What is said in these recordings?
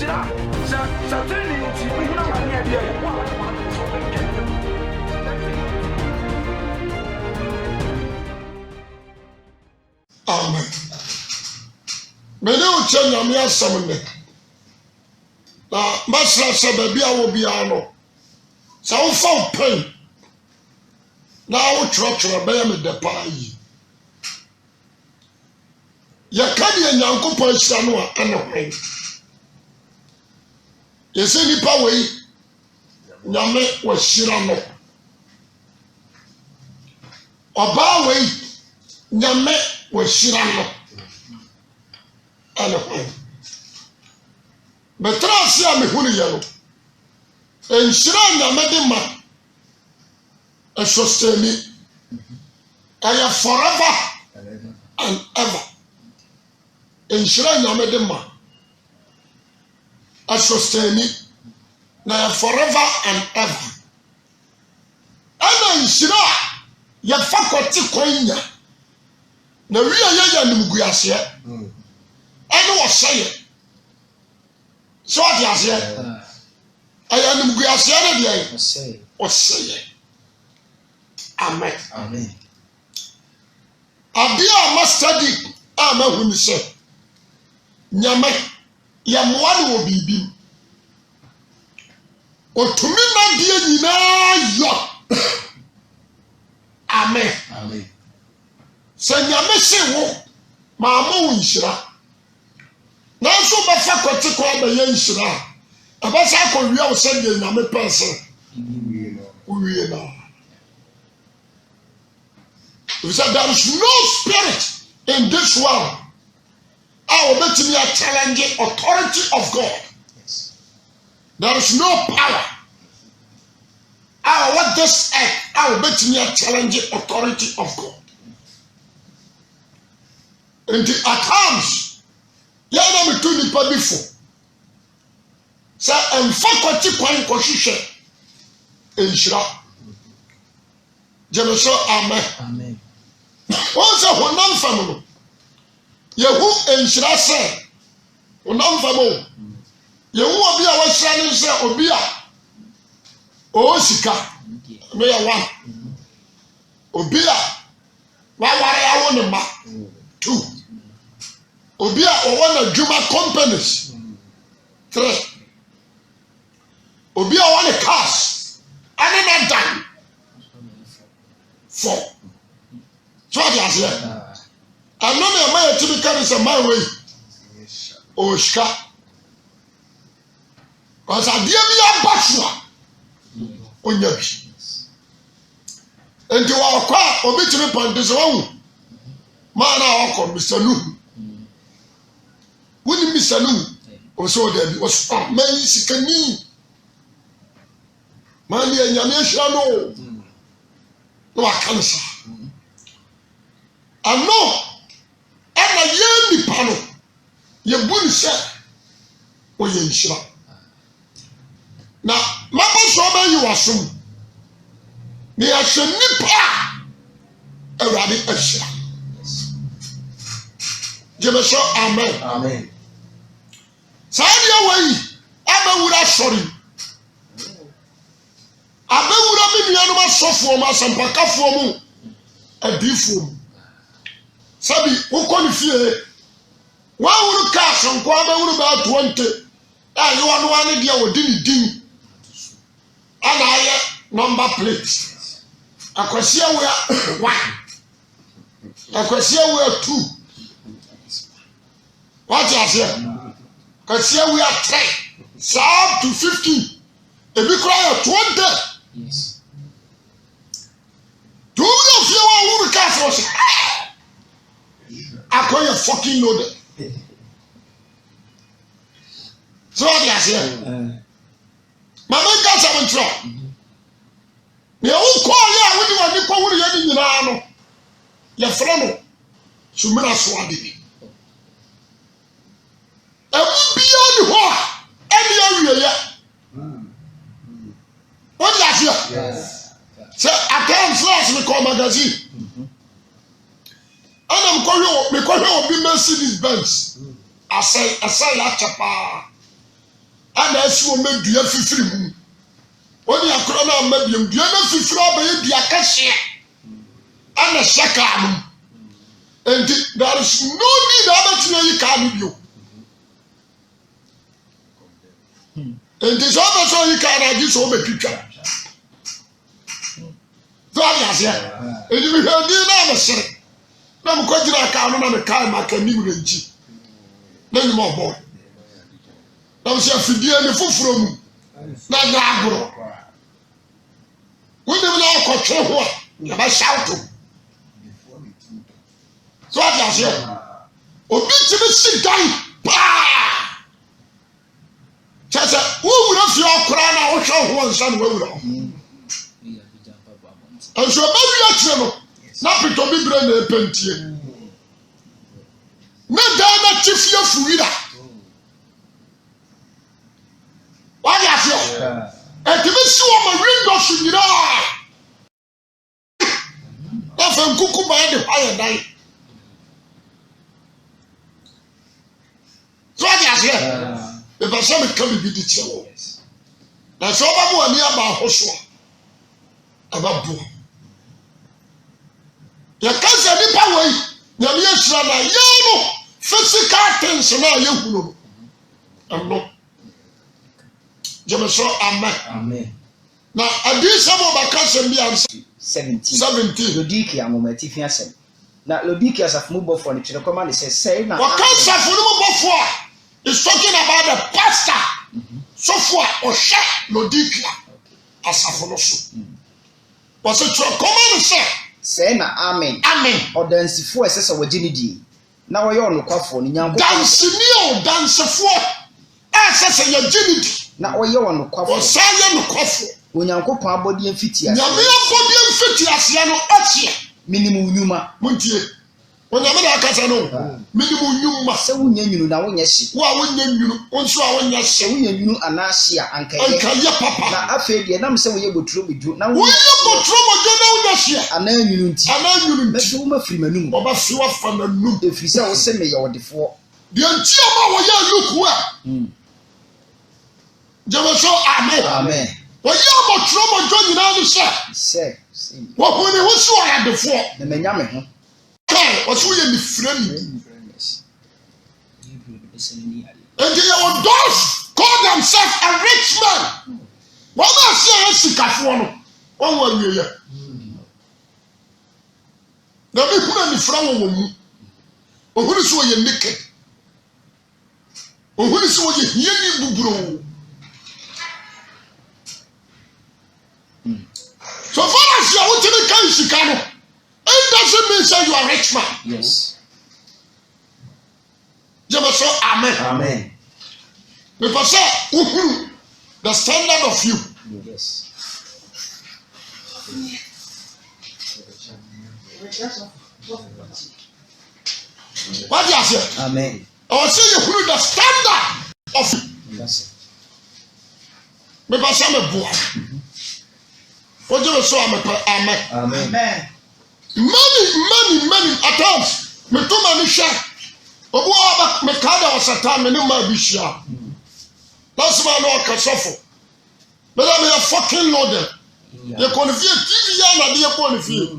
shira sa training ti we na ma ne dia Amen. Mene uche nyame asem ne. Na masra se baby a wo bia no. Sa wo fa pen. Na wo twotwo be ya me de pa yi. Ya ka de nyankopon hira no a ana hwan. Ye se nipa wei nyame wo hira no. Oba wei nyame wo hira no. Ana hwan. Betra se a me hunu ye no. Enhira nyame de ma. Ashosteni. Aya forever and ever. Enhira nyame de ma. Ashosteni. Na forever and ever. Ana enhira ya fakoti konya. Na wiya ya nimguase. Ana wo seye. So what you say? I am going to say it. Or say it. Amen. Amen. Abia must study. Amen. When you say, Nyame, Yamwani will be beam. Or to me, my dear, you know, Amen. Amen. Say, Nyame say, wo, Mamma Winshira. Now, so my faculty called the Yanshira. About I could real send you a person. We know. We said there is no spirit in this world. I will bet me a challenging authority of God. Yes. There is no power. I want this earth. I will bet me a challenging authority of God. And the at times, you know me to the before. Say faculty kwan koshishe enhira jemeso amen Amen. Once honam fam no yehu enhira se honam fam o yehu obi a wahira ne se obi a o sika no ya one obi a waware awo ne ma two obi a o wana dwuma companies three obi a want a cars and not done four. So what you say? I know me my to be carry some my way. Oh shka. Cause I dear me a bashwa. Onya bi. And you are kwa obi to me pon this one. Man a come Mr. Lu. Woni Mr. Lu. O so there was man sikani. Mani enyame hira no no akansa ano ana ye nipa no ye buni se o ye hira na mabo so ba yi wasom ni ahwe nipa awurade ahira jemeso amen Amen. Sadia wai abawura sorry abewura mi nuanu ma sofo ma sampakafo mu adifo mu sabi wokɔ ne fie wa wuru ka sanko abewuru ba 20 ayi wanu wani dia wodi ni din ana aye number plate Akwasi Awuah 1 Akwasi Awuah 2 what you say Akwasi Awuah 3 up to 15 ebi kura 20. Yes. Do you feel what we can't force? I call you fucking loaded. So what you say? My man got some trouble. You call ya when you are the power you know. Your friend, Sumina Swadi. I will be on the wall. Any area. What is that? Yes. Say, I can't flash me call magazine. And I'm calling me call you be Mercedes Benz. I say that chapa. ana esi o medua fifiri mu oni akoro na mabiem dua na fifiri abaye dua kase ana shaka am and there is no need about you can you and this other so you can do so be picture so I say and you hear me na say na mo kwajira ka no na me kai makani mu renji na ni mo bo na mo say afidie ni foforo mu na nyagoro when dem na ko twe ho ya ba shout so I say obi ti be sit down pa chasa wo wura fi okra na wo hwe ho nsa no wura anso ba wi akire no na pito bibre na epentie na da na tifie fuwira wa ya se e ti be si wo ma window su nyira na fa nkuku ba de hwa dan so ya se e ba so me kan bi di chewo na so ba mo ani aba hoso aba bu ya kansa ni power ya mi esra na ye no physical things na ye hunu no jemeso amen na advis abo ba kansa bi am 17 lodiki amomati fi asem na lodiki asafmu bofo ni kire koma ni say na wa kansa funu bofo is talking about the pastor so for ohwe lodiki asafunu so was it koma ni say na amen odansifo esese wagye ni die na wo ye onokwafo ni nyanko dansifo esese ya gye ni na wo ye onokwafo o say ye nokwafo onyankopon abodie mfiti ase nyame abodie mfiti ase no ochie minimum nyuma muntie onyame da akasa no minimum nyuma se wunya nyunu na wonya hye wa wonya nyunu onso a wonya hye wunya nyunu anahye a ankaye papa na afa die nam se woye boturo bedu na woye boturo mojo na wonya hye ana nyunu nti na se wo mafiri manum oba fi wa fa manum efiri se wo se me ye odefo de nti ama woye luku a jemeso amen woye boturo mojo nyina ni se wo honi wo so ya defo na menya me ho kai o so ye ni frani and they those call themselves a rich man what I say sikafo no won wa wiye na me huna ni fra wo mu ohuni so ye naked ohuni so ye hie ni buburo so far as you want to kan sika no it doesn't mean say you are rich man. Yes. Jemeso amen. Because the standard of you. Yes. What do you say? Amen. I say you the standard of you. Yes. Because I'm a boy. What do you say? Amen. Many at times. Me too many share. Obu aba me kada wasatan me ne ma bishia. That's why no kasofo. Me da me fucking loaded. You confuse TV ya na dey confuse.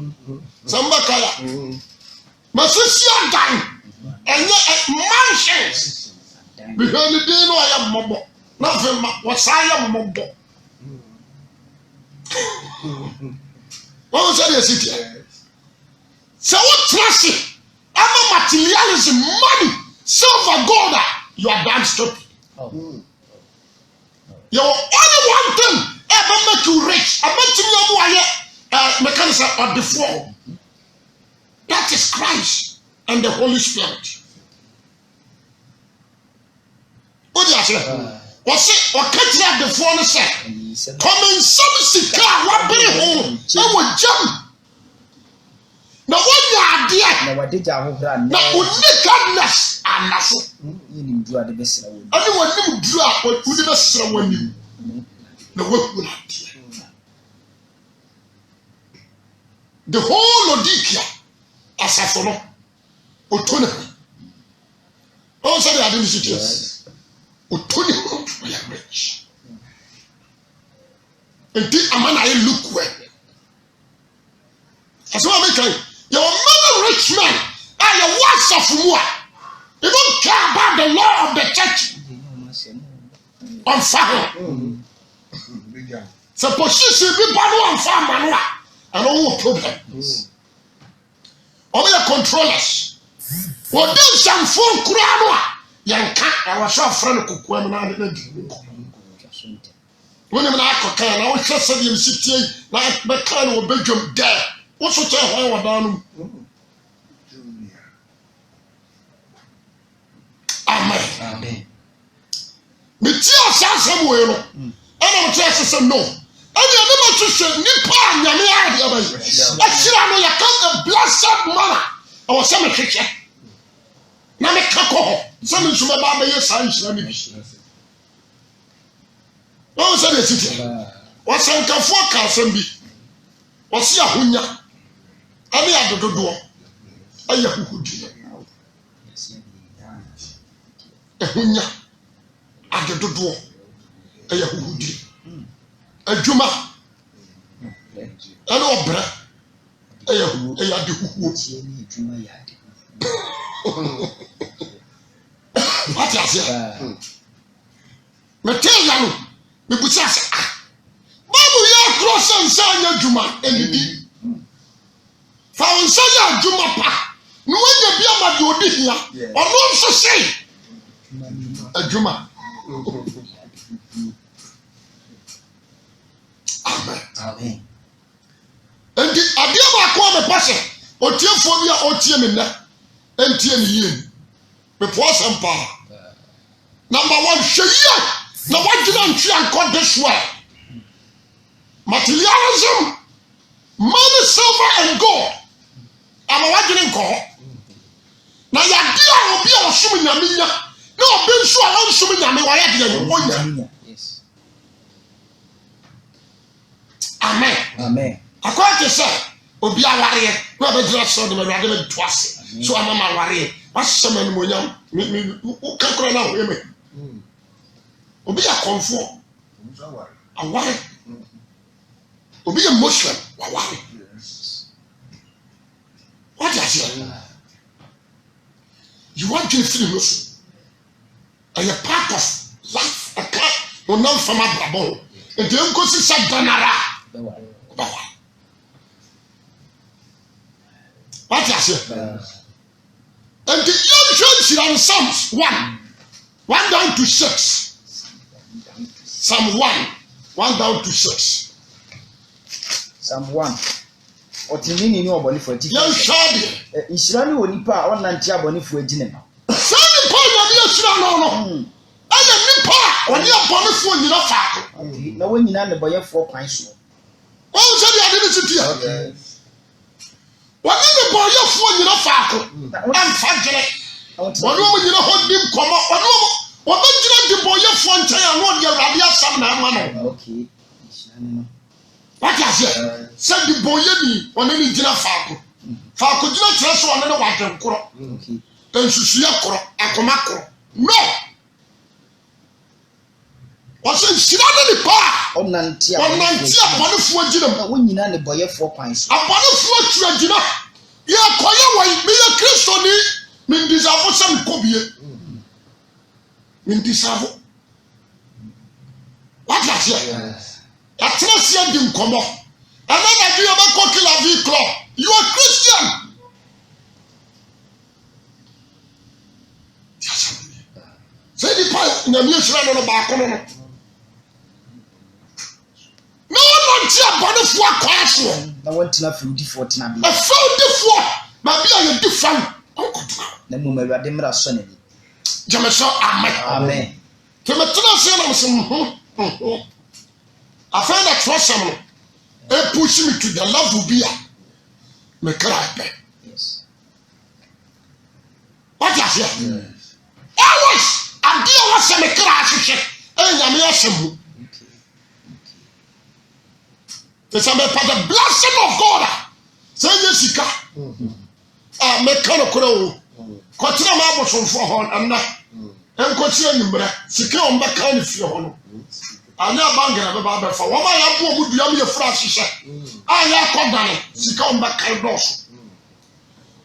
Samba kaya. Masisi adan. Enye mansions. Behind the day no aya mobo. Na fe ma wasaya mobo. What was that city? So what trust? Ama materialism, money, silver, gold, you are damn stupid. You're only one thing ever make you rich. I bet you mechanism of the fall. That is Christ and the Holy Spirit. What do you say? What's it? What can't you have the phone say? Come in some sick car, what be home? I will jump. Na wonya ade na wadeja ahohra na uniqueness anaso yini dua de besira wo ani wonim dua wodi besira wonim na waku ade the whole Odikia asafo no otona o say the ade ni situation otoni enti amana ye look well as what make your mother rich man are your words of mu you don't care about the law of the church on fire so position be bad on fire man and no problem all your controllers what them some phone kura yanka I was so friend kuku am na de when I'm not cooking, I was just saying you sit here like the kind of bedroom there. What's what I want down? Amen. Me tia sa somewhere. And I'm just saying no. And you never to say nipa nyame ade abai. Actually no you can't blessed manner. I was saying me na me kako. Some nsuma ba be yes na me. No say the city. Wasankafo ka asem bi. Wasi ahonya. Ani adododo. Aya huhudi. Ahonya. Adododo. Aya huhudi. Adwuma. Ana obra. Aya de huhuo. What is it? Me tell you me busa say Bible ya cross and say adwuma enidi. Fa won say adwuma pa. No we bia ma de odi hia. Ono nso say adwuma. Amen. And the idea ba ko me pase. Otiefo bia otie me na. Entie me yie. Me po sempa. Number 1 hweye. Na wagina ntwe ankɔ this way. Materialism, money, silver and gold. Ama wagina nkɔ. Na yade a obi a ɔsom nyame nya. Na obi nso a ɔnsom nyame wa yade nya onya. Yes. Amen. Amen. Akwa ke sɛ obi aware na obedira so de mawade me toase. So amama aware. Wasɛm no monyam. Me kakora na ho me. Obi a konfo aware obi a Muslim aware what is it you want to feel Muslim and a part of life a part on non from abrabon and then go see some danara what is it and the young church in Psalms 1 down to 6 Psalm 1 down to 6. Psalm 1. Otinini ni oboni for ti. Yan shade. Isira ni onipa a onante aboni for agine no. Sani pa na bi isira no no. Aya nipa oni aboni for nyina faako. Na wonyina ne boye for kwan so. Won se dia de sitia. Woni ne boye for nyina faako. Am fagere. Woni mo nyina hodim komo. Woni wabajira di boye for ntan ano de awade asam na ama no. Okay. What is it? Said the boy ni woni ni gina faako. Faako gina kire so woni ne wadwen koro. Okay. Ensusuya koro, akoma koro. No. Wase nsira ne pa. Onantia abonefo agina na wonyina ne boye for kwan so. Abonefo atu agina. Ye koye wai me ye Kristo ni me ndisafo sam kobie. Me ndisafo. What is it? Atrasi di nkomo. Another do you about Kokila V Club. You are Christian. Say the part in the news run on the back. No one tia body for class. Na want na from default na bi. A found default. Ma bi a different. Na mo mawade mra so na bi. Jameso amen. Amen. Temetna say na some I find that trust someone. They push me to the level be me cry. Yes. What is it? Yes. Always I deal with me cry shit. And ya me asem. The some part the blessing of God. Say yesika. Me kana kura o. Kwatira ma bosom for hon amna. En kwatira nyimra. Sika on ba kan fi ho no. anya bangere be ba be fa wo ma ya bo mu dua mu ye fra hihye anya kodane sika on ba kai dos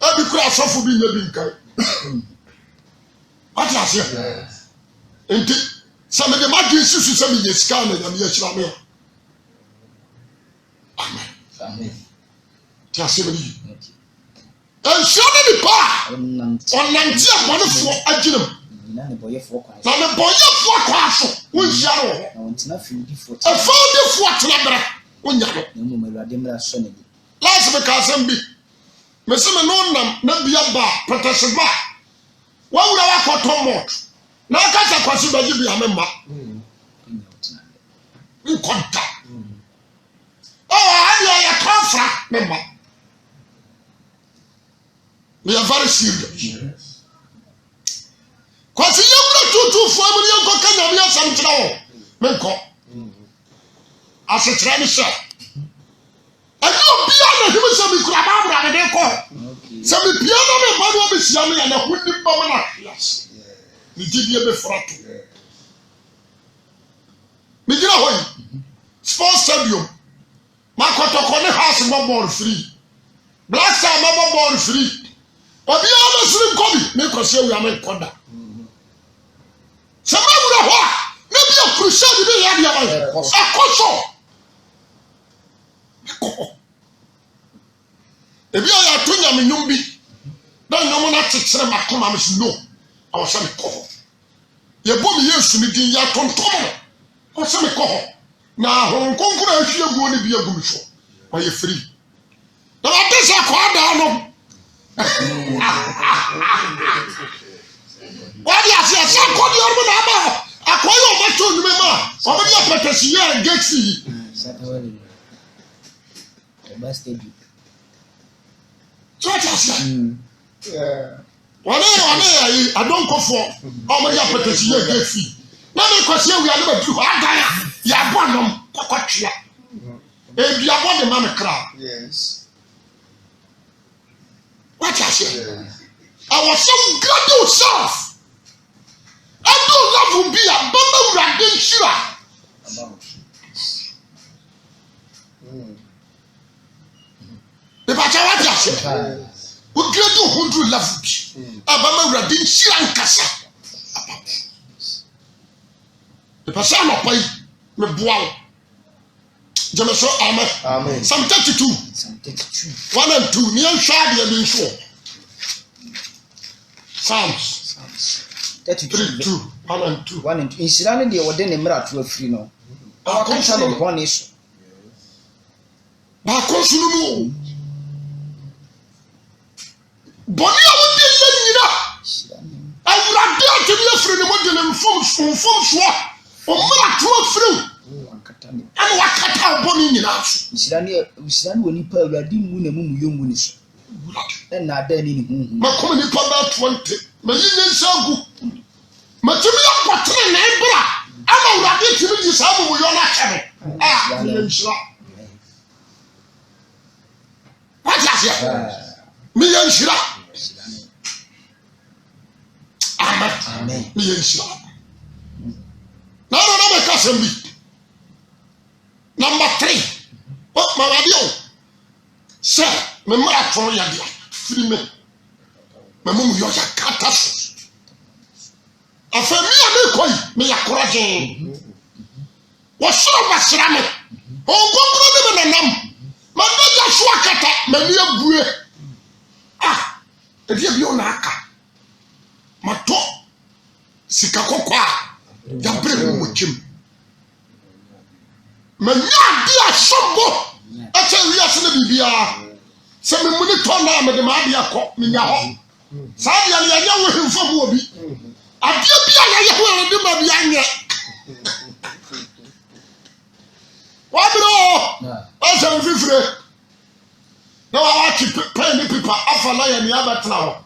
abi kura asofo bi nya bi nkai what you say enti some of the magic susu some ye sika na ya me hira me amen ti asebeli en shoni ni pa onanti aponefo aginam na ne boyefo kwa so won hia no na wontina findifo tena bra wonya no na mu malade mra so ne last be ka sam bi me se me no nam na bia ba protection ba wa wura wa kotomot na ka sa kwasi ba gibi amemma nkonta hadi ya transfer memma we are very serious. Kwasi yewura tutu fo amuri enko kanya bi asam kira wo menko asetra ni sha ayo bia na himu se bi kura ba bra de ko se bi bia na me ba do bi sia me ya na hudi ba na yes ni dibie be frato mi gira hoyi sports stadium makotoko ne house mo ball free black star mo ball free obi a siri kobi me kwase wi am koda sama wura ho na bia crusade be ya bia ba akoso ebi ya to nyame nyum bi na nyom na tetere makoma me no awose me ko ye bom yesu ni din ya tontom awose me ko na hon konkura ahwie gu ni bia gu mi so ma ye free na ba tese ko ada no wadi asiasa ko di ormo na ba akoyo ma to nyume ma obi ya protesi ya gexi ba steady church asia wale adonkofo omo ya protesi ya gexi na me kwase wi ade ba du agaya ya bonom kokotwea e bia bo de ma me kra yes what you say I was so glad yourself I don't love to be a bamba urade shira the bacha what you say we glad you hundred love bi abamba urade shira nkasa the bacha no pai me boa Jemeso amen. Psalm 32. 1 and 2. Ni nhwa de bi nso. Psalms 32. 1 and 2. 1 and 2. Insira ne de wode ne mra to afiri no. Ba kan sa no bone so. Ba ko sunu no. Boni a wode ye nyina. Awurade atemi afiri ne mo de ne mfom so. O mra to afiri. And what cut out bonny in us? Isran when you pay a dim moon and moon young winners. And not then in my comedy about 20. My union so good. Matimia Patron and Bra. I'm already to this album with your natural. What is it? Million Shira. Amen. Million Shira. Now, I can't be. Number 3. What my radio? Sir, me mara tron ya dia. Free me. Me mum yo ya kata. Afemi a me koi me ya courage. Wo soro ba sira me. O gonkro de me nanam. Ma beja so akata me ni abue. Ah, e dia bi o na aka. Ma to sika kokwa. Ya bre mo chim. Manya dia sombo ate wi ase na bibia se me muni to na me de ma dia ko menya ho sa dia le nya wo hemfo mu obi ade bia na ye ho de ma bia nye wa bro ase mfifre na wa ki pen ni pipa afa na ye ni abatna ho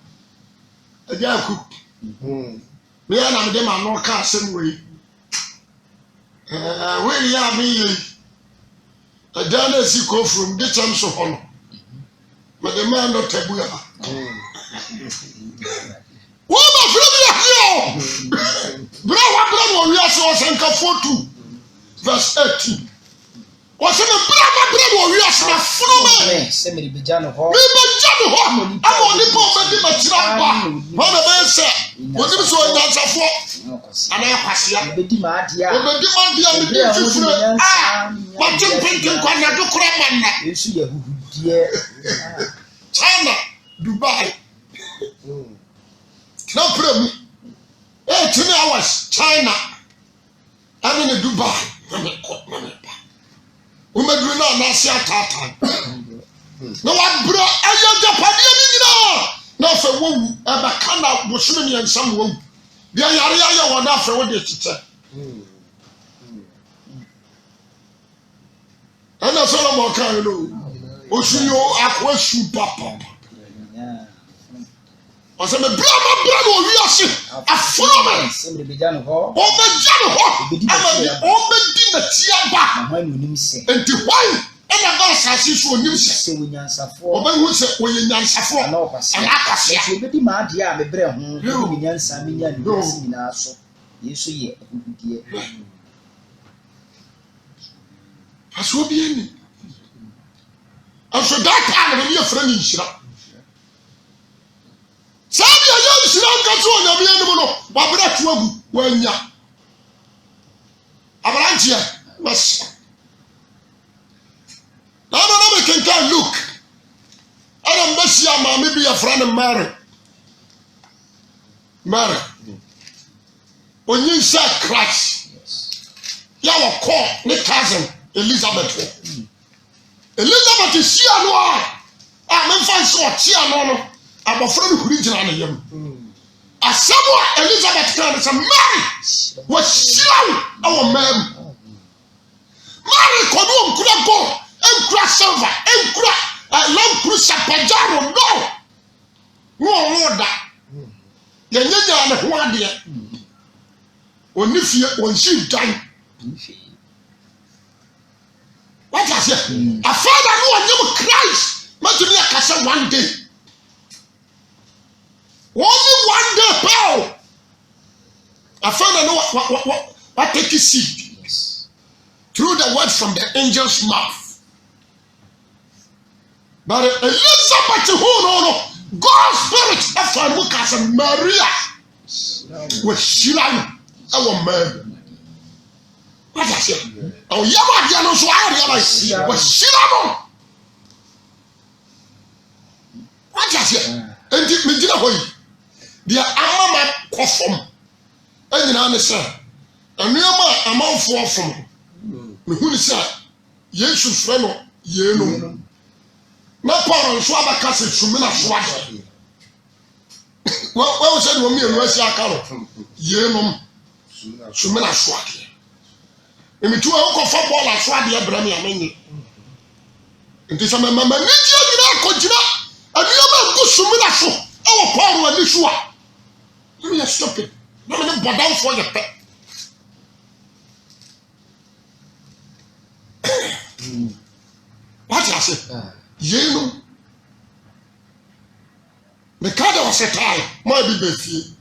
e dia ku me ya na me de ma no ka asem we where ya be a dana si ko from the cham so hono but the man not tabuya wo ba from ya here bra wa bra wo wi aso senka fotu verse 18. What's in the bread or we are from Semi Bijano Hall. I'm on the pump and the material. One of us said, what is so answer for? And I pass you. The Dimadia. What you thinking? You see a dear China, Dubai. No problem. 18 hours, China. I'm in Dubai. Umedrina nasia tata. No one bro ayo Japadia nyina. Na fe wowu e ba kana bosome ne nsam wowu. Bia yare ayo wona fe wo de tete. Ana Solomon kan no. Osuyo akwasu papa. Ose me bra no wi ase. Aforo me. Semi Bijano Hall. Obejano ho. Ama obedi na tiaba. Enti why? Ena ba asase so onim se. Obanhu se oyenyansafo. Ana akase. Obedi ma ade a mebre ho. Oyenyansa menya ni si nyina so. Yesu ye ahudie. Aso bi ani. Aso that time no ye fra ni nhira. Sabi ayo nhira nka so onyame anim no. Wabra tuagu wanya. Abarantie. Mas. Now we can look. I don't miss your mammy be a friend of Mary. Mary. When you say Christ, you will call my cousin Elizabeth. Elizabeth is here no. I'm in fancy here no. I'm a friend who region on him. As someone Elizabeth can say Mary was slow our man. Mary kodum kuda go enkura silver enkura lamp cruiser pajaro no da yenya na ho ade onifie onshi dan what I say a father no onyem Christ matumi akasa one day only one day pow a father no what take seed through the word from the angel's mouth. But Elizabeth, who no, God's spirit, after Lucas and Maria, was Shiran, our man. What I say? Oh, Yamadiano, so I realize, was Shiran. What I say? And it me did away. The Amama Quaffum, and you understand, and Yama amount for from. Who is that? Yes, friend, ye no. Na Paul so abaka se sumina swade. What said when me and Russia account? Ye no. Sumina swade. Emi tu e ko fa ball aswade e bra me amenye. Nti sa mama ni dia nyina kojina. Aduama go sumina so. E wo Paul ani so a. You are stupid. No me bodan for your pet. What I say? You know, the card was a tie, my baby.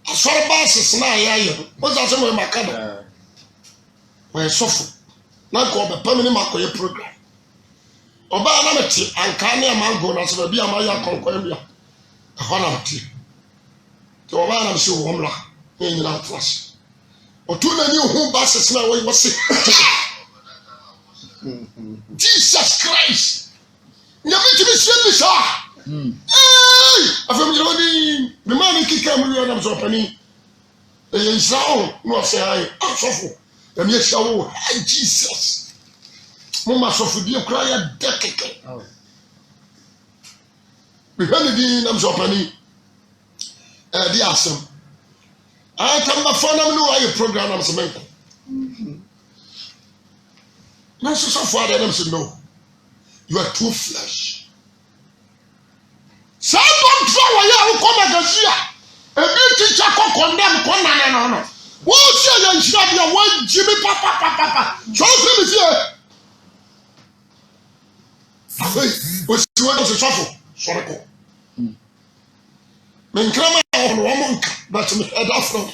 I saw a bass is now. What's that? Some of my card were suffer. Not called the permanent Macoy program. Obanamity and Kanye Mango, as well be a Maya Concombia. A honor. To a man, I'm sure Womla in that class. Or too many who basses now, we must say. Jesus Christ. You mean to be sent this hey! I from the man who came with them so penny. They sound no say I suffer. And yes, oh, Jesus. Mama suffer, dear cry a decade. We heard it in them so penny. The awesome. I come back for them, no, I program them some. Now, so far, them say no. You are too flesh. Some don't throw away who come against you. A big teacher can condemn, no. What's your young shop? Your one Jimmy Papa. Show him here. What's the one of the shuffle? Sorry. Men come on, woman, but me head off from.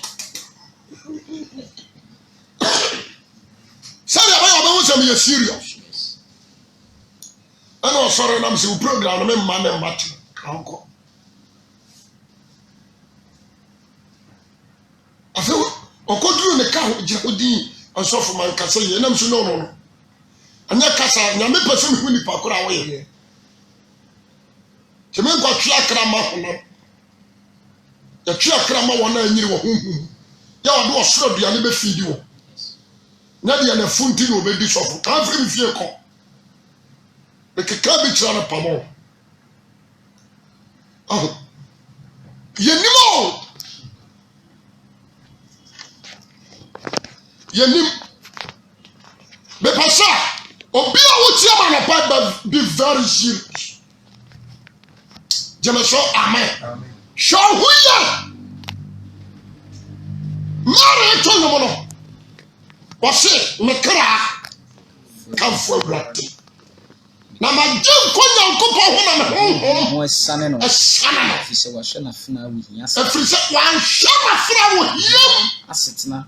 you serious. I know sorry I'm saying program me man and mat. Uncle. I feel okodru ne ka odi osofo man kasa ye nam so no. Anya kasa nyame pese me huni pa kora wo ye. Teme kwa twa krama hono. Ya twa krama wona anyiri wo honhum. Ya wado osoro duane be fidi wo. Na dia na funti no be di sofo. Ka firi mi fie ko. Be keka bi tira na pamo. Oh. Yenim. Be pasa. Obi a wo tia ma na pa be very serious. Jemeso amen. Amen. Show who ya. Mare to no no. Wose me kra kan fo awurade. Na ma gem ko nyankopɔ ho na me mo esane no esane fi se wa hwe na fena wo hia se fi se wa hwe na fena wo hia asetena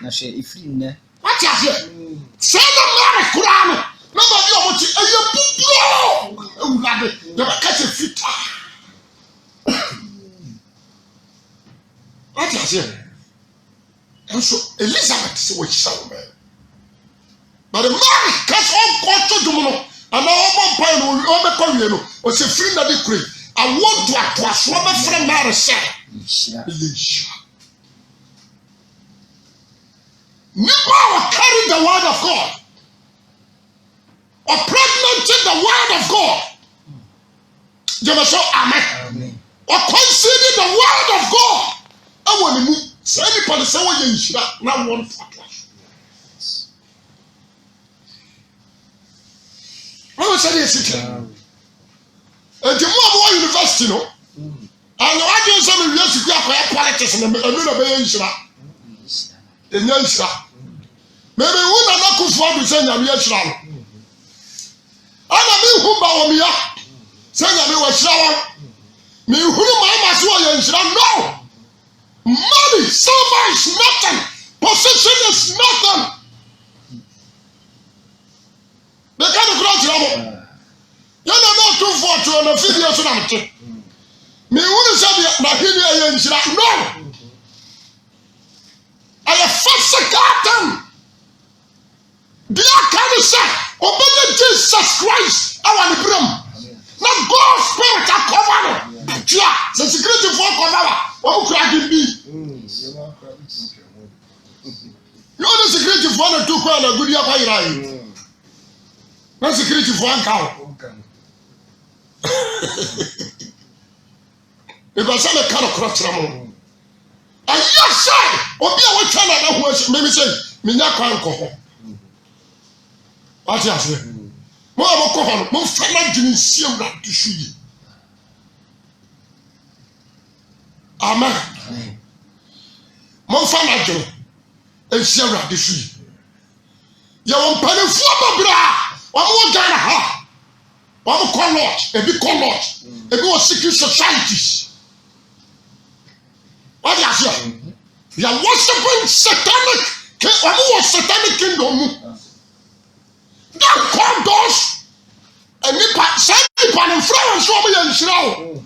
na hwe ifiri nne what ya here say the mare kura no na ba bi o ti eye buburo awurade ya ba ka se fita what ya here and so Elizabeth se we shall man but the man cast all culture do no and all boy no o be kowie no o se free na de kure I want to atwas wo be free Mary say Nipa will carry the word of God or pregnant the word of God. You say amen. Or consider the word of God. I want to move. Say anybody say what you should not want to atlas. I was saying this. And the more university, no. And I do some years to go politics and a little bit in Israel. Maybe we are not good for to send a Israel. And who bow me up. Send me was shower. Me who my master Israel. No. Money, silver is nothing. Position is nothing. They can't cross your you don't know too far to an video so I'm saying. Me who say na here Israel. No. I have first garden. Dear Canisa, obey Jesus Christ, our Brim. Not God's spirit are covered. Yeah, the security for cover. Oh, cracking me. You know the security for the two crowd a good year by right. No security for one cow. If I send a car across the moon. And yes, sir, or be a child who was maybe say, Mina can't go home. What you say? More of a cohort, more family see that to see. Amen. More family and see that to see. You want penny for bra, one more Ghana, one more college, a big college, a big secret societies. What you say? You are worshiping satanic kingdom. That called those and Nipa send Nipa and friends over here in Israel.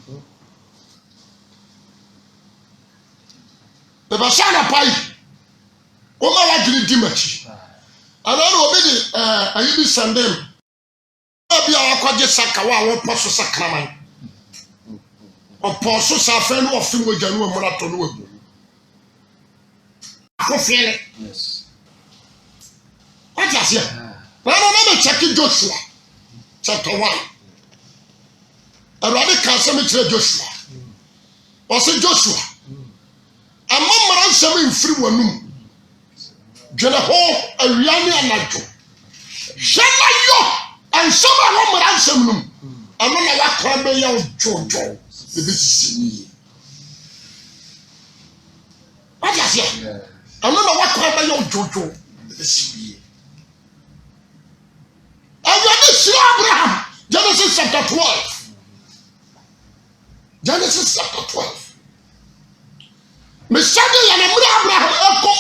The Basana Pai, Oma Wajiri Dimachi. I don't know, I will send them. Maybe I will just Sakawa, one Posso Sakraman. Or Posso Safan or Fingo Janu Moratonu. Yes. What is it? Now, remember checking Joshua, chapter 1. A radical cemetery Joshua. Was it Joshua? A mama seven free one. General a Riani and Nato. Shana yo and some woman answer them. I don't know what crime they are Jojo. The BC. What is it? I don't know what crime they are Jojo. The BC. Abraham, Genesis chapter 12. Genesis chapter 12. Mr. Abraham echo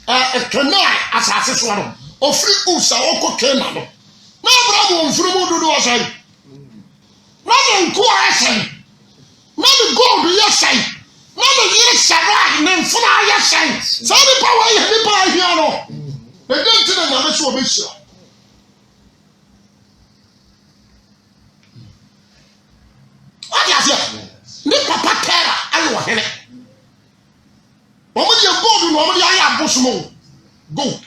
a canal as a sister. ofri usa oko kena no na Abraham mfuru dodo wasai na nko asai na the gold yesai na the yere sara na mfuna yesai so the power ye ni pa here no e dey tin na me so obehia Adia ni papa Tera ayo hele omo de gold no omo de aya abosumo gold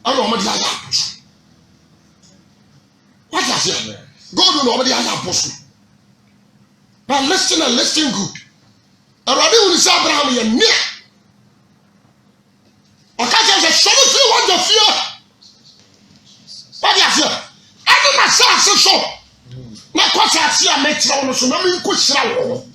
ayo omo de aya abosumo what is it gold no omo de aya abosumo but listen and listen good already when say Abraham ye near okaje say show me what the fear what is it any massage so na kwasa ase a metra wono so na me nko hira wo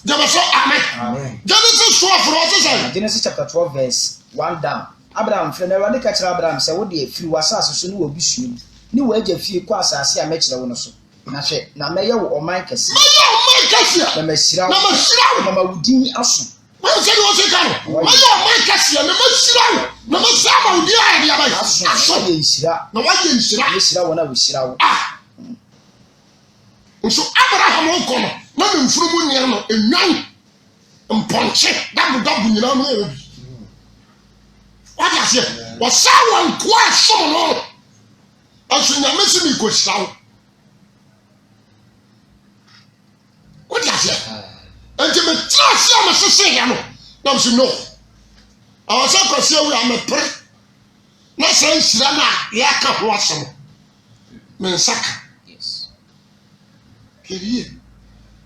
Amen. Genesis 12 for us. Genesis chapter 12 verse 1 down. Abraham friend Awurade ka kira Abraham say wo de afiri wasase so ne wo bisuam. Ni wo agya fie kwa asase a mekira wo no so. Na hwe na meye wo oman kese. Meye oman kese. Na mashira wo. Na mashira wo. Na mawudin aso. Wo se ni wo se ka no. Meye oman kese na mashira wo. Na masama wudi aye dia bai. Aso ye nshira. Na wa ye nshira. Ye nshira wo na wo shira wo. Ah. So Abraham ko no na me mfurumu nia no enwan mponche dabu nyina no obi what is it what someone kwa so no aso nya mesi mi ko hirawo what is it and me trust am sese ya no na so no awasa kwase wi am pre na say hira na ya ka ho aso me nsaka yes kiriye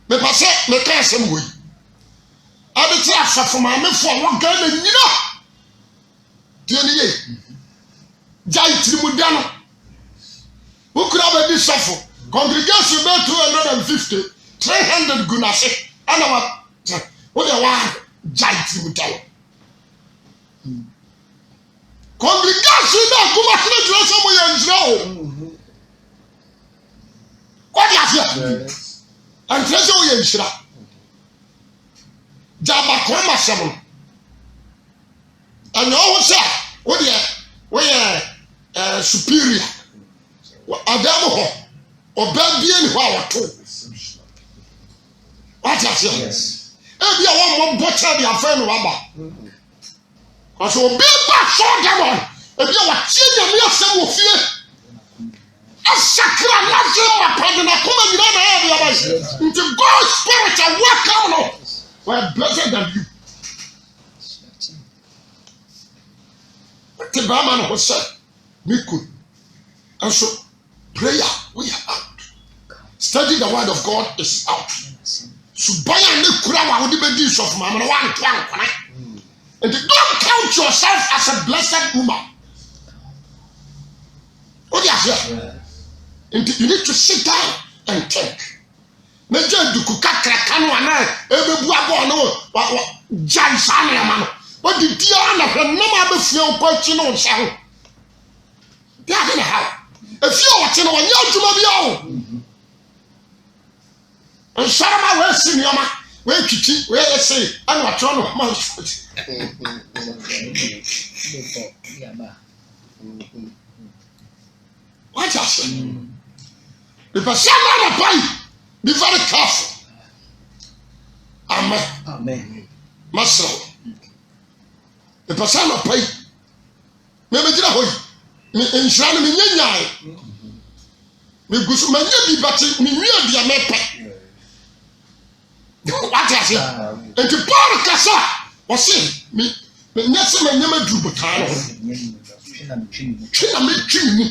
me passe me ka asem wo yi abeti afafo ma me fo wo Ghana nyina die ni ye jai tirimuda no wo kura ba di safo congregation be 250 300 gunase ana wo de wa jai tirimuda congregation da kuma kire jira so mo ye njira o what is it and treasure we nshira jaba koma semo anyo ho say we superior adam ho obabie ni ho awoto what is yes e bia wo mo bocha dia fa no waba cause obi ba so dem e bia wa tie nyame asem wo fie asakra laje mapade na kuma nyina na ya bia ba into God's spirit and welcome no we're blessed than you the Brahman was said me could and so prayer we are out study the word of God is out so buy and kura wa odi be di of mama no wan kwana and don't count yourself as a blessed woman what do you say and you need to sit down and think. Meje duku kakra kanu ana ebebu abo no jai sane amano. What di dia na hwenam abefie nkwachi no nse ho. Dia de na ha. Efie wote no wanya adwuma bia o. Nsarama we sinioma we twiti we say ana watro no ma. What is the person na pai be very careful. Amen. Amen. Master. The person na pai me jira hoyi me enshira me nyanyai me gusu me nya bi bati me nua dia me pe what is it and to Paul kasa o say me nyase me nyama dubu kan no twina me twini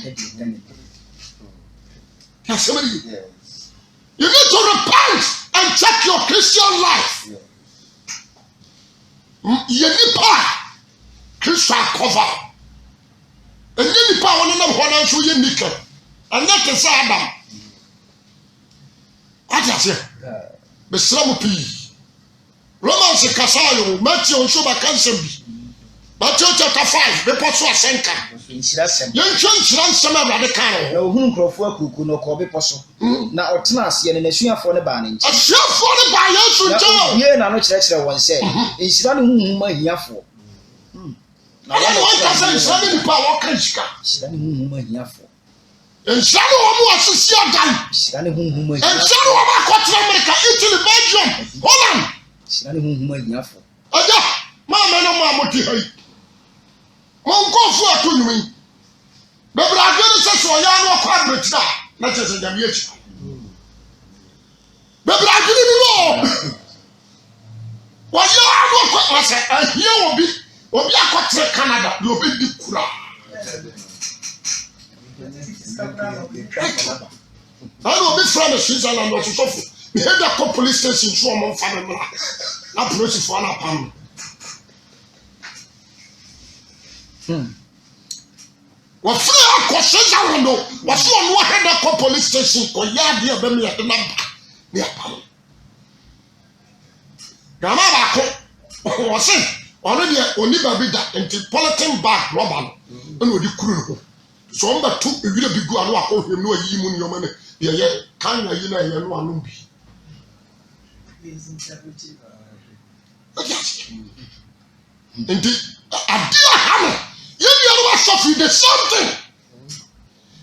you need to repent and check your Christian life. You need power. Christian cover. And you need power on the one so you need and that is Adam. What is it? The Slamupi. Romans Casayo, Matthew Shuba Kansabi. Matthew chapter 5, the Posso Asenka. Young children, some of the car. No, whom Crawford could no call Posso. Now, Otnas, and a share for the banning. A share for the buyer should tell. Here, now, no church one said. It's not whom my year for. na one person shani nipa wo kan shika shirani huhuma hiafo enshani wo mu asisi adan shirani huhuma enshani wo ba kotra America Italy Belgium Holland shirani huhuma hiafo aja mama no ma moti hai mon ko fu atonumi bebra gbe se so ya no kwa brechida na chese jam yechi bebra gbe ni no wa ya no kwa wase ahie obi akotre Canada do obi di kura I will be from Switzerland or so. We had a police station so mon family na police for na pam. Wa free akọ Switzerland o, wa so no had a police station ko ya de be me de na ba. Me apam. Gama ba ko. Wa say, ono de oni ba bi da enti politin bag rubber no. Na odi kuru no. So on ba tu ewire bi gu anu akọ hwem no ayi mu nyoma ne ye kan ayi na ye no anu bi. Indeed, a dear hammer. You know suffer the same thing.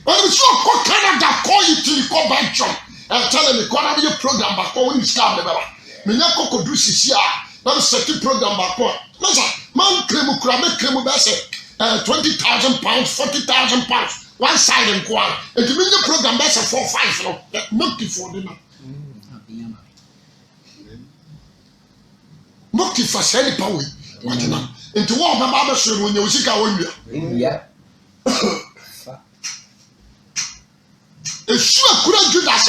When we saw call Canada, call you till you call back John. And tell them the corner your program back when you start the baba. Minyako could do CCR. Now the second program back on. Man claim £20,000, £40,000. One side and go on. And the million program that's a 4-5. Not before dinner. Not if I say power. Into what my mother said when you see Kawaii. Yeah. A sure couldn't do that.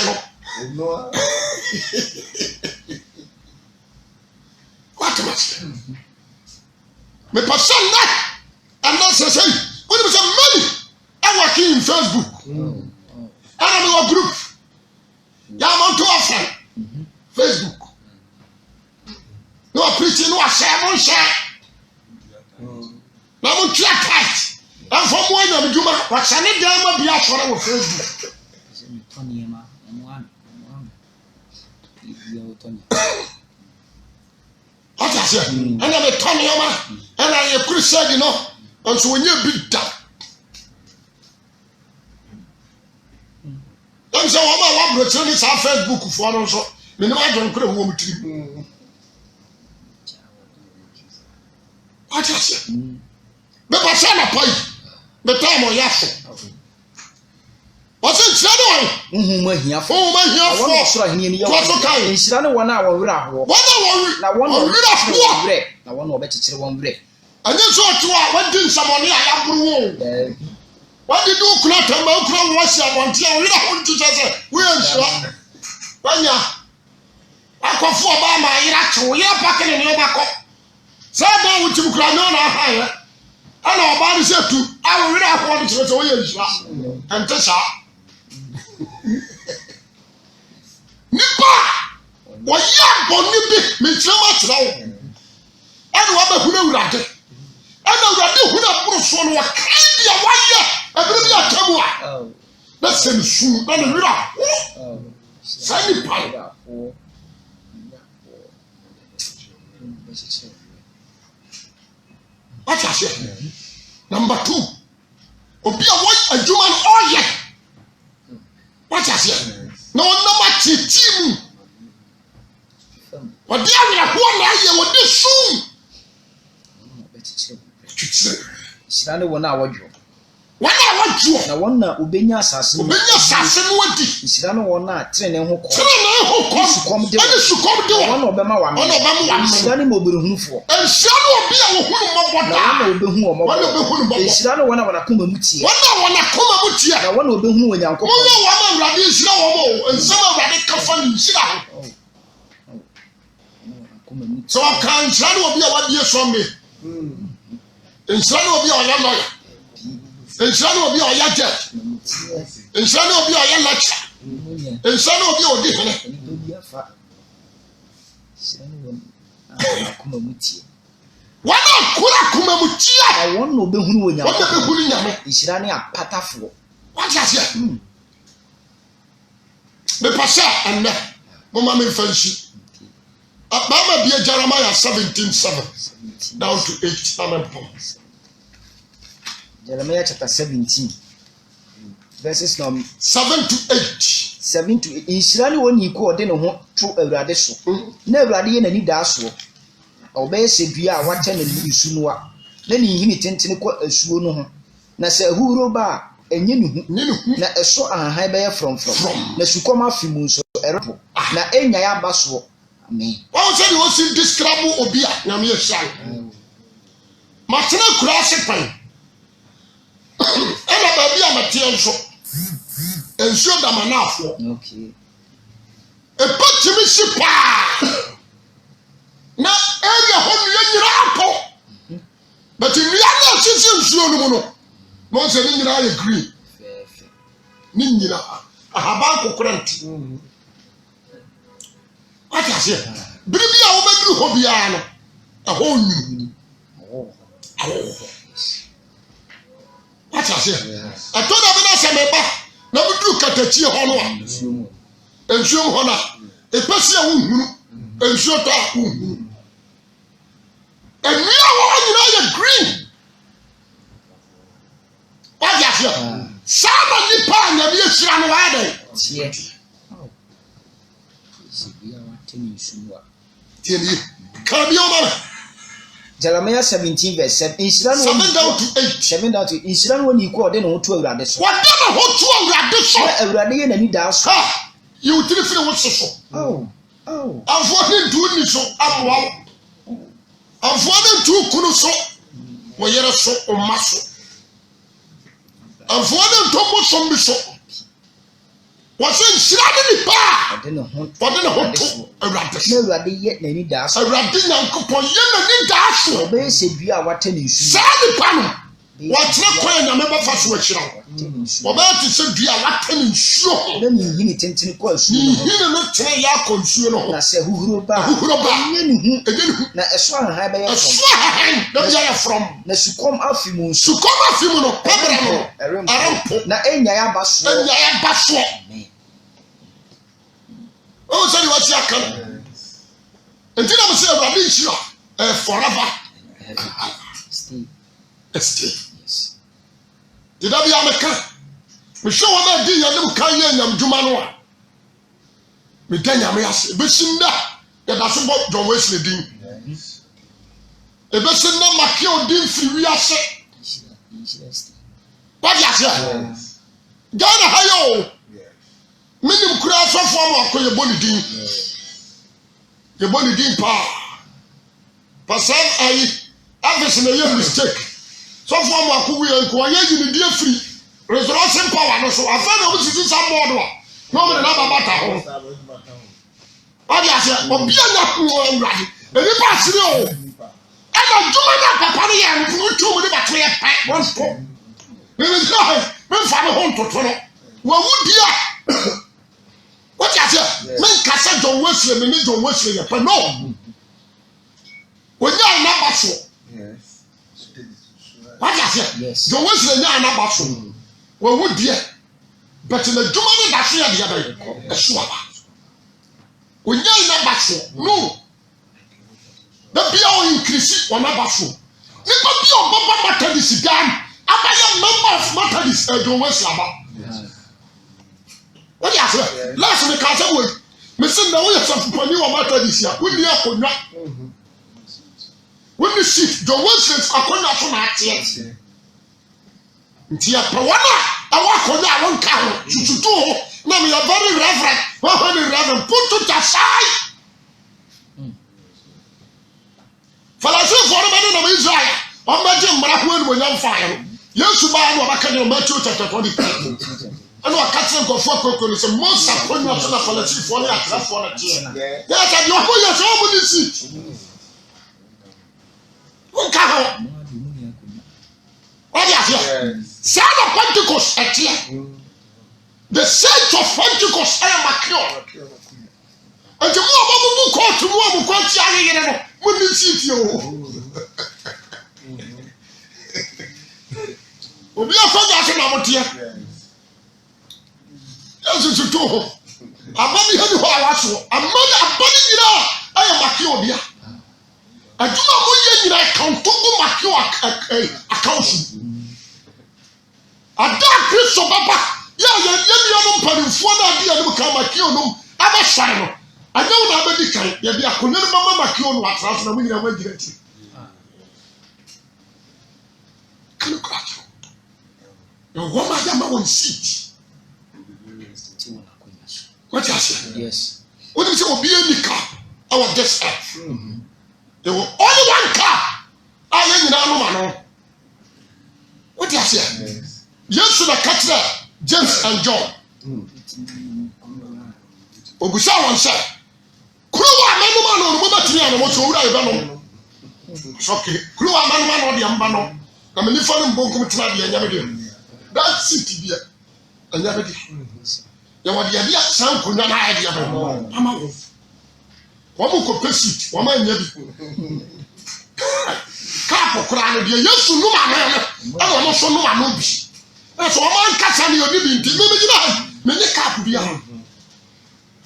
What am I saying? Me person that and not say, when it was a money, I'm working in Facebook. And I'm in a group. Yeah, I'm on to our friend. Facebook. No preaching, no share, no share. Now we try tight. And from when I'm doing what's an idea be out for our Facebook. What I said, and I'm a Tony Oma, and I a crusade, you know, and so when you beat that. I'm so I'm a return this our Facebook for also. Me no I don't crave woman to. What I said? Me pass na pay. Me time on yaso. What's it said on? Huhuma hiafo. Huhuma hiafo. Awon soro hene ni yawo. Nshira ne wona awon wura ho. Na wona wura ho. Na wona obekekere won wure. Anye so to a wadi nsamoni ayaburu wo. Wadi do kula tamba kula wo si abonti a wura ho nti sese. We nshira. Banya. Akofo oba ma yira chewo ye pakene ne obakọ. Say ba wuti kula no na ha ya. Ana oba ni se tu. A wura ho nti sese wo ye nshira. Ente sa. Nipa wọ́yẹ abọ́ni bi mìtìrẹ́mà tìrẹ́ wọ̀ ẹni wọ́n bẹ hun ewurade ẹni ewurade hun aburuso no wọ́n kàn di a wáyẹ ẹbí bi àtẹ̀mú a n'ẹsẹ̀ ní sùn n'ẹni wíwá sẹ́ nípa yẹ. Wọ́n ti àṣẹ number 2 obi a wọ́n adwuma ní ọ̀yẹ wọ́n ti àṣẹ. No number 13. What they are going to what they soon. Shirani wona awojo. Wana awojo. Na wona obenya asase. Obenya asase no wadi. Shirani wona trene ho ko. Trene ho ko. Sukom de. Ani sukom de. Wona obema wa me. Wona obema wa me. Shirani mo berehunufo. Shirani obi a wo hunu mobota. Na wona obehu o mobota. Wona obehu mobota. Shirani wona kuma mutie. Wona kuma mutie. Na wona obehu onyankopon. Wona wa ma wrade shira wo mo. Nsema wrade kafa ni shira ho. So kan shirani obi a wadi eso me. Nshirani obi a oya lawyer. Nshirani obi a oya judge. Nshirani obi a oya lecturer. Nshirani obi a odi hene. Wana kura kuma mutia. Na wona obehunu onyankopon. Wona obehunu nyame. Nshirani apatafo. What ya say? Me pasa enne. Mama me fancy. Mama be Jeremiah 17:7 down to 8. Amen. Jeremiah chapter 17 verses 7 to 8. 7 to 8. Inshirani woni ko de ne ho to awurade so. Na awurade ye nani da so. Obeye sedua a wate ne nsu no a. Na ne himi tentene ko asuo no ho. Na se ahuro ba enye ne hu. Na eso ahan be ye from. Na sukoma fimu so erepo. Na enya ya baso. Amen. Wọ́n sẹ́ ni wọ́n sì describe obi a nyàmú yẹ ṣáà. Màtínà kura ase pan. Ẹnna baabi a màtíyẹ nso. Nsuo dama n'afọ. Epa tìmí si paa. Na ẹ̀yẹ hɔ nìyẹn nyinaa apɔ. Bàtí nnua náà sisi nsuo no mu no. Wọ́n sẹ́ ni nyinaa yɛ green. Ni nyinaa ahaban kokora nti. What is it? Biribi a wo beduru ho bia no. Ɛhɔ nyini. What is it? Atoda bi na sɛ meba na beduru katakyi hɔ no a. Nsuo hɔ na epesi a wo hunu. Nsuo ta wo hunu. Nnua hɔ nyina yɛ green. What is it? Sama nipa a nyame ahyira no wa dɛ. Jeremiah 17 verse 7. 7 down to 8. 7 down to 8. Inshirani woni ko de no to awurade so. What dem ho to awurade so? Na awurade ye nani da so. Ha! You tiri firi wo so. Oh. Afọ ne ntu ni so aboa. Afọ ne ntu kunu so. Wo yere so o ma so. Afọ ne ntu mo so mi so. Wọ́n nhyira ni pa. Ọdẹ ne ho to awurade so. Na awurade ye nani da so. Awurade nyankopɔn ye nani da so. Obeye se dua a wate ne nsu. Saa nipa no. Wɔtena kwan nyame bɛfa so ahyira. Wɔbɛyɛ te sɛ dua a wate ne nsuo. Na ne hini tentene kɔ asuo no ho. Hini no tene yɛ akɔ nsuo no ho. Na sɛ huhuro ba. Enye ne hu. Na ɛso ahan bɛyɛ from. Ɛso ahan bɛyɛ from. Na sukom afi mu nso. Sukom afi mu no pɛbrɛ no. Ɛrempo. Na enya ya ba so. Enya ya ba so. Oh, say what you can. Until I say about this year, forever. Stay. Yes. Did I be American? We show what I did, and you can't hear them, Jumanoa. We tell you, I say, Bessinda, that's about John Wesley Dean. A Bessinda Makio Dean free, I say. What you say? Ghana, how Minim kura so form akọ ye boni din. Ye boni din pa. Pasal ai advis na ye mistake. So form akọ we enko ye yi ni die free. Resurrection power no so afa na obi sisi sam board wa. No me na baba ta ho. Odi ase obi anya ku nwrade. Eni pa sire o. E na juma na papa no ye no tu mu ni ba to ye pa. One stop. Me fa me ho ntoto no. Wa wudia. What you say? Men kasa John Wesley, me John Wesley, but no. When you are not so. Yes. What you say? Yes. John Wesley, you are not so. Well, would dear, but in the Germany that's here the other, a swab. When you are not so, no. The beer increase one of us. You can be a Baba Methodist again. I am a member of Methodist, John Wesley. What you say? Last week I said, "Me say na we some money we matter this year. We need akonya. We need shift. The one says akonya so na atie. Nti ya pawana awa akonya awon ka ho. Tututu ho. Na me very reverend. Very reverend. Put to aside. Falashe for the man of Israel. On ma je mara ko enu nyam fire. Yesu ba no abaka ne Matthew chapter 20. And what catching go for cocoa is a most appointment to the politics for the address for the chair. Yes, and you are going to open the seat. What do you say? Son of Pentecost at here. The saints of Pentecost are mature. And the more who call to one who quite young, when you see you. We are from that. Yes, it's true. Abami had who I was. A mother, a body, I am Makio. I do not want you to count to Makio account. ada Kristo baba ya no mpanimfo na ade ya no ka makio no abɛhware no anya wo na abɛdi kan ya bi akonya no mama makio no atrafo na munyina wangyina ti kan kracho no woma da ma won seat what you say Yes. what you say obi enika our this earth there was only one car aye nyina no ma no what you say yes na katra James and John obusa won say kruwa manuma no mo batimi an mo so wura ebe no okay kruwa manuma no de amba no na me nifa no mbonkum tena de anyame de that city bia anyame de ya wadi ya san kunwa na ya de aba ama wo mo ko pesit wo ma nya bi ka pokura no de Yesu no ma no e wo so no ma no bi e so wo ma nkasa ne obi bi nti me be gina me ne ka bia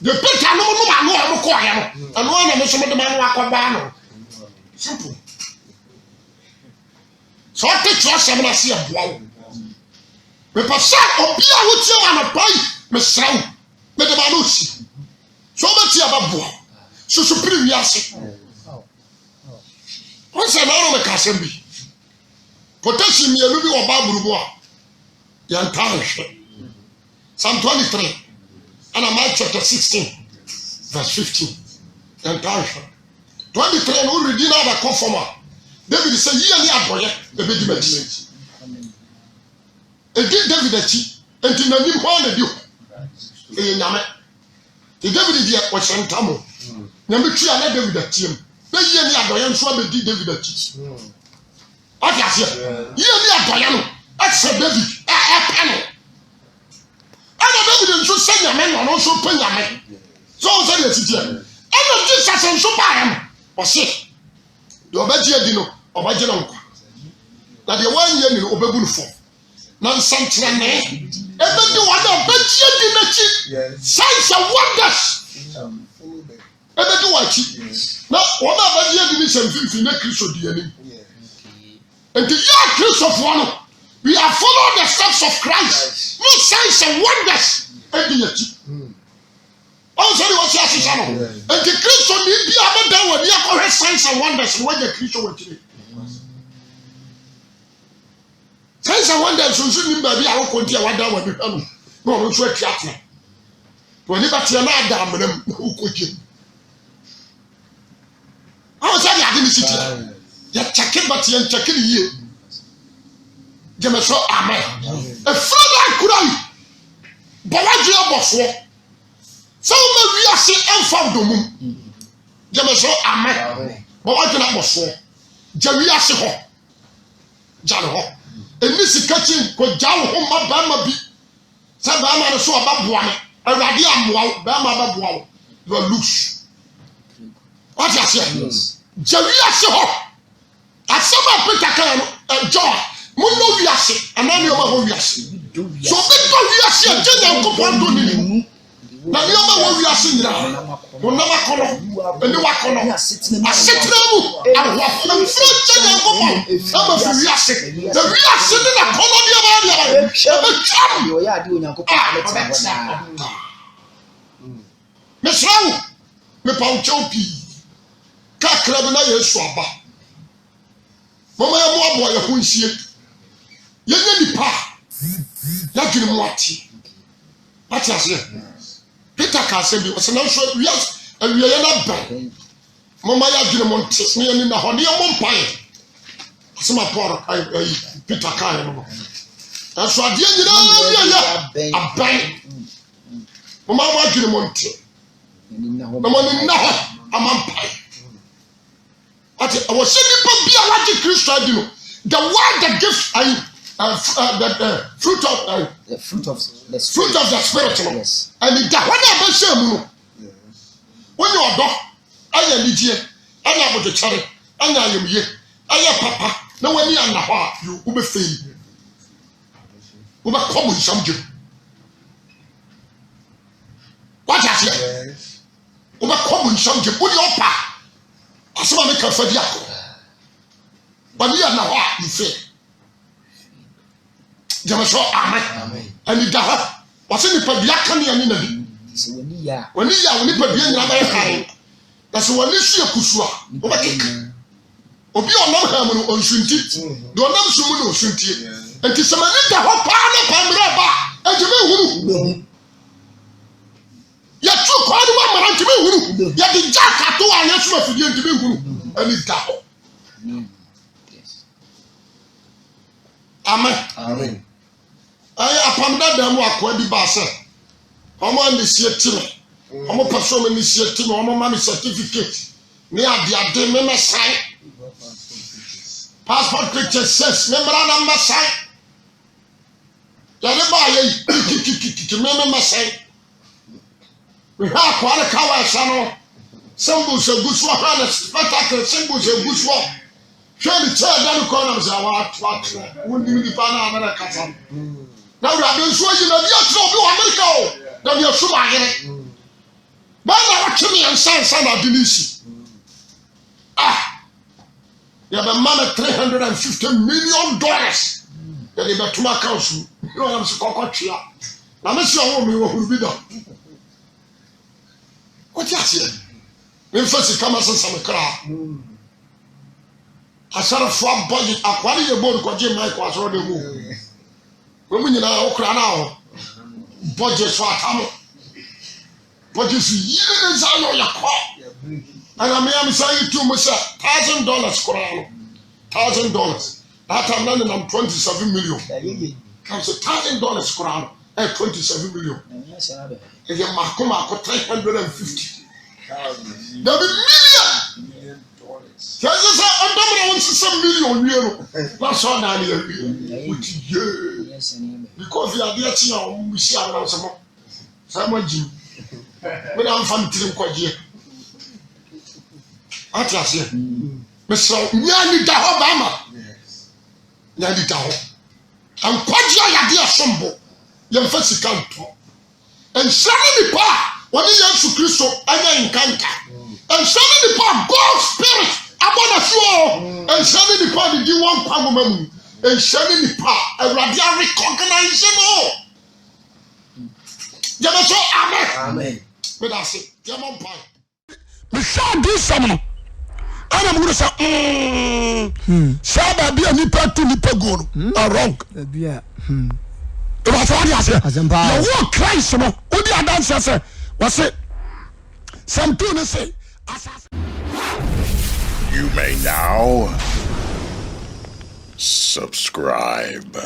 de peta no ma no mo ko ya no ano na me so mo de ma no akoba no simple so te trust am na se aboa me pasa obi a wo tie ma no pai me sraw me de ma no si so be tie ababoa so so pri wi ase on se na ro me ka sem bi potassium ye lu bi wo ba burubu a ya ntan hwe Psalm 23 and Mark chapter 16 verse 15 ya ntan hwe 23 no read na ba conforma David say ye ni aboye e be di machi e David achi enti na ni ho na di e nyame e David dia o chantamo nyame twa na David atiem na ye ni aboye nso abedi David achi ati asia ye ni aboye no ase David e pano ana David nso se nyame no nso pa nyame so o se de titia ana Jesus nso pa am o se de obaji adi no obaji na nkwa na de wanye ni obebu no fo na nsantra ne ebedi wada obaji adi na chi signs and wonders ebedi wachi na wona obaji adi ni semfifi na Kristo di ani and the Kristo fo no we are following the steps of Christ no signs and wonders ebi yachi on say what you say no and the Kristo ni bi abadan wadi akọ signs and wonders no the Kristo wati signs and wonders so ni ba bi a wo konti a wada wadi hanu no no so atiatna to ni ba tie na ada amram na ukoje on say ya dimi city ya chake ba tie chake ni yie jeme so amen e frada kurai bawaji abofo so ma wi ase emfa domum jeme so amen bawaji na abofo jawi ase ho jale ho eni sikachin ko jawo ho ma ba ma bi sa ba ma so ababoa me awrade amoa ba ma ababoa you lose what you say jawi ase ho asama pita kan joy mo no wi ase anani o ma ho wi ase so be to wi ase je na ko pondo ni na ni o ma ho wi ase nyira mo na ma kono eni wa kono asetra mu ahwa fura je na ko po ama fi wi ase the wi ase ni na kono ni ba dia ba e cham yo ya di onyankopon aleta me srawo me pa o chopi ka krab na Yesu aba mama ya mo abo ya ho nsie yenye nipa ya dwene mu ati ati ase Peter ka se bi o se na so wi awie na ba mama ya dwene mu nti ne ni na ho ne mo mpan asema Paul Peter ka no aso ade nyina wi ya aban mama wa dwene mu nti mama ni na ho amampan ati I was saying nipa bia wa ji Kristo adi no the word the gift the fruit of the spirit no yes and the when I be say mu no when you odo aya ligie aya bodo chare aya ayemye aya papa na wani ana ho you ube fail ube come with something what you say ube come with something udi opa asema me ka fadi akọ but you ana ho you fail Jamaso amen. And da ha. Wase nipa bia kan ya ni na bi. Se woni ya. Woni ya woni nipa bia nyina ba kan. Na se woni su akusua. Wo ba kek. Obi onam ha mu no onsunti. De onam su mu no onsunti. Enti se mani da ho pa na pa mra ba. Ejime huru. Ya tru kwa ni wa mara ntime huru. Ya di jaka to anya su afidie ntime huru. Ani da ho. Amen. Aye apamda da mu akwa bi ba se. Omo initiate me. Omo person initiate me, omo ma me certificate. Me ade me me sign. Passport picture says me mra na me sign. Ya le ba ye me sign. We ha kwa le kawa sha no. Symbols eguso ha na spectacle symbols eguso. Shey the chair dan ko na say what won di pa na America sam. Na we are so yi na dia tro bi America o. Na dia so ba yere. Ba na wa chimi ansan na dinisi. Ya be man $350 million. Ya de be tuma council. You am so kokotwa. Na me se o me wo huru bi da. What you say? Me first come as some kra. Asara for budget akwari ye board ko je mic wa so de mu. We mu nyina okra na ho. Budget so atamo. Budget su yire za no yakọ. Ana me am say to mu say $1,000 kora no. $1,000. That time now I'm 27 million. Come say $1,000 kora no. 27 million. E ye mako 350. There be million. Jesus said, I'm not $1 million euro. That's all I need. Because we are there to we see around someone Jim. When I'm from Trinquadia. What I say? Mr. Nyani Daho Bama. Nyani Daho. I'm quite young at Sombo. Young physical talk. And suddenly, Pa, what is your Christo? I am Kanka. And suddenly, Pa, God's Spirit. Abona so and sending the party di one kwamom and sending the pa awrade recognize no jama so amen me da say jama pa me sha do some no ana mo say sha ba ani pa to ni pa go no wrong bia e ba so dia say you walk Christ no odi adanse say was say some two no say You may now subscribe.